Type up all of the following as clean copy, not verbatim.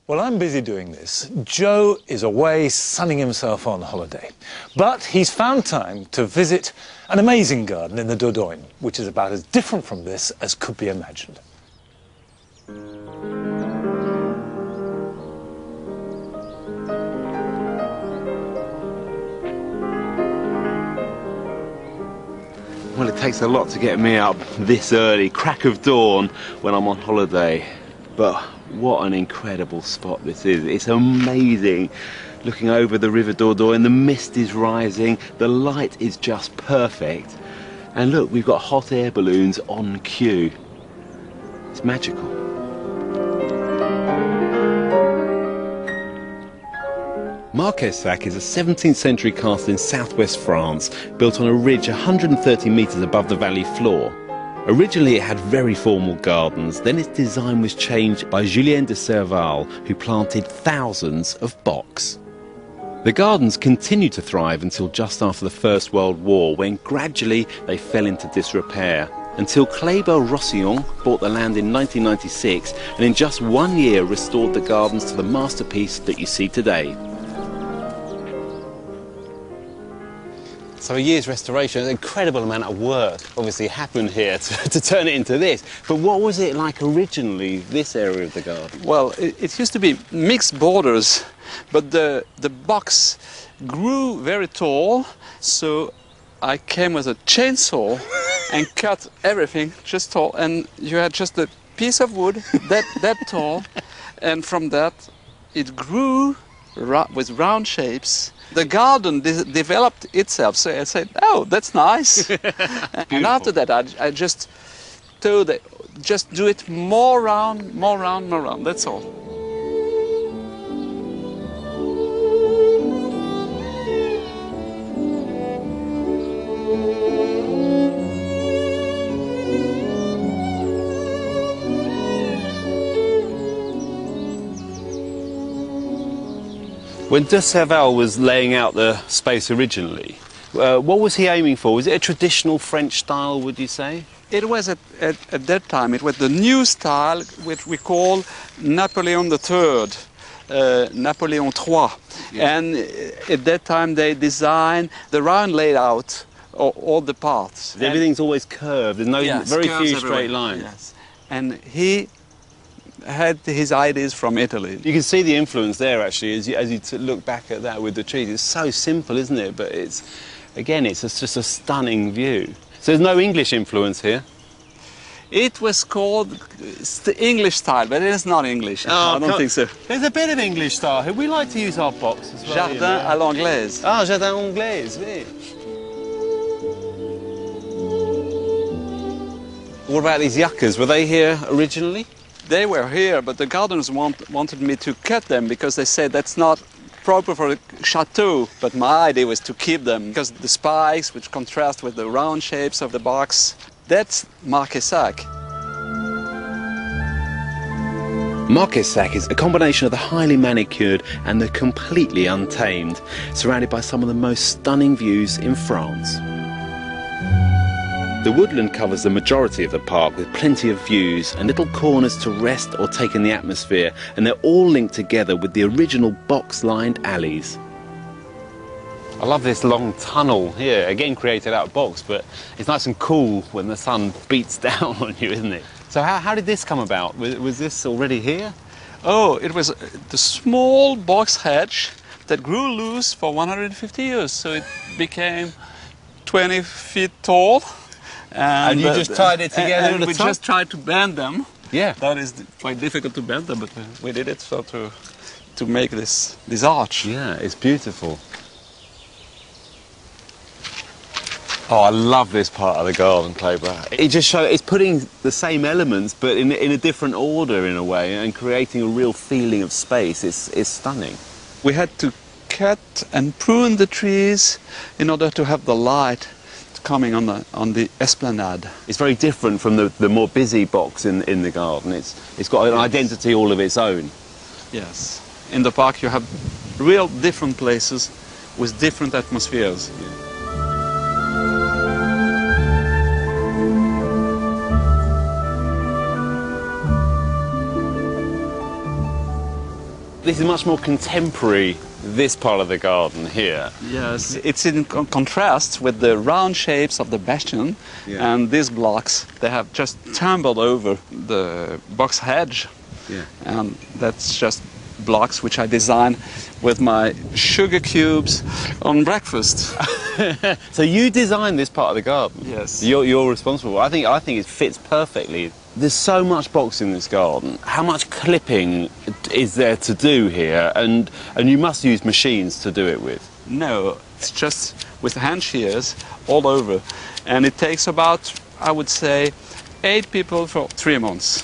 Well, I'm busy doing this. Joe is away sunning himself on holiday. But he's found time to visit an amazing garden in the Dordogne, which is about as different from this as could be imagined. Well, it takes a lot to get me up this early, crack of dawn, when I'm on holiday. But what an incredible spot this is. It's amazing. Looking over the River Dordogne, the mist is rising, the light is just perfect. And look, we've got hot air balloons on cue. It's magical. Markesak is a 17th century castle in southwest France, built on a ridge 130 metres above the valley floor. Originally it had very formal gardens, then its design was changed by Julien de Serval, who planted thousands of box. The gardens continued to thrive until just after the First World War, when gradually they fell into disrepair, until Kléber-Rossillon bought the land in 1996 and in just 1 year restored the gardens to the masterpiece that you see today. So a year's restoration, an incredible amount of work obviously happened here to turn it into this. But what was it like originally, this area of the garden? Well, it used to be mixed borders, but the box grew very tall, so I came with a chainsaw and cut everything just tall, and you had just a piece of wood that tall, and from that it grew with round shapes. The garden developed itself, so I said, oh, that's nice. And after that, I just told it, just do it more round, more round, more round, that's all. When de Serval was laying out the space originally, what was he aiming for? Was it a traditional French style, would you say? It was at that time, it was the new style which we call Napoleon III, Napoleon III. Yeah. And at that time they designed the round layout of all the parts. Everything's always curved, there's no, yes, very few everywhere. straight lines. Yes. And he had his ideas from Italy. You can see the influence there actually as you look back at that with the trees. It's so simple, isn't it? But it's, again, it's just a stunning view. So there's no English influence here? It was called the English style, but it is not English. I don't think so. There's a bit of English style here. We like to use our box as well. Jardin à l'anglaise. Ah, jardin anglaise, oui. What about these yuccas? Were they here originally? They were here, but the gardeners wanted me to cut them because they said that's not proper for a chateau. But my idea was to keep them because the spikes, which contrast with the round shapes of the box, that's Markesak. Markesak is a combination of the highly manicured and the completely untamed, surrounded by some of the most stunning views in France. The woodland covers the majority of the park with plenty of views and little corners to rest or take in the atmosphere, and they're all linked together with the original box-lined alleys. I love this long tunnel here, again created out of box, but it's nice and cool when the sun beats down on you, isn't it? So how did this come about? Was this already here? Oh, it was the small box hedge that grew loose for 150 years, so it became 20 feet tall. And you just tied it together and at the we top? just tried to bend them. Yeah. That is quite difficult to bend them, but we did it so to make this arch. Yeah, it's beautiful. Oh, I love this part of the garden, Kléber. It just shows, it's putting the same elements, but in a different order in a way, and creating a real feeling of space. It's stunning. We had to cut and prune the trees in order to have the light coming on the esplanade. It's very different from the more busy box in the garden. It's got an identity all of its own. Yes. In the park you have real different places with different atmospheres. Yeah. This is much more contemporary, this part of the garden here. Yes, it's in contrast with the round shapes of the bastion, and these blocks, they have just tumbled over the box hedge, and that's just blocks which I design with my sugar cubes on breakfast. So you designed this part of the garden? Yes. You're responsible. I think it fits perfectly. There's so much box in this garden. How much clipping is there to do here? And you must use machines to do it with. No, it's just with hand shears all over. And it takes about, I would say, 8 people for 3 months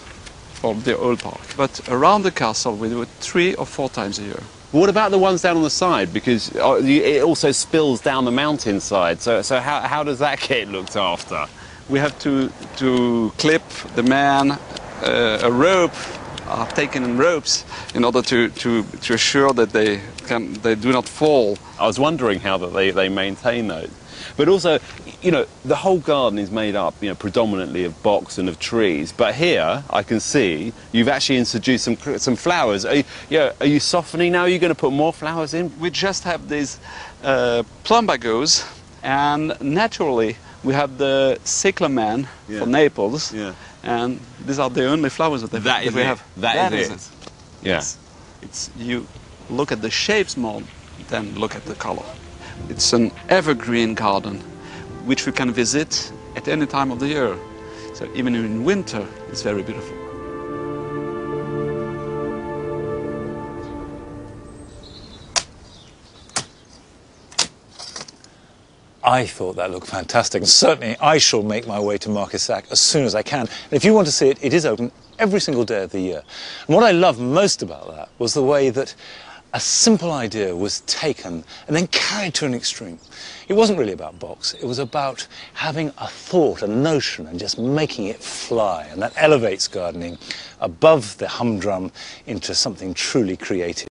for the whole park. But around the castle we do it 3 or 4 times a year. What about the ones down on the side? Because it also spills down the mountainside. So how does that get looked after? We have to clip the man a rope, taken in ropes, in order to assure that they do not fall. I was wondering how that they maintain those. But also, you know, the whole garden is made up, you know, predominantly of box and of trees. But here, I can see you've actually introduced some flowers. Are you softening now? Are you going to put more flowers in? We just have these plumbagos, and naturally we have the cyclamen for Naples, and these are the only flowers that we have. That is it. Yes. You look at the shapes more than look at the color. It's an evergreen garden which we can visit at any time of the year. So even in winter, it's very beautiful. I thought that looked fantastic, and certainly I shall make my way to Markesak as soon as I can. And if you want to see it, it is open every single day of the year. And what I loved most about that was the way that a simple idea was taken and then carried to an extreme. It wasn't really about box, it was about having a thought, a notion, and just making it fly. And that elevates gardening above the humdrum into something truly creative.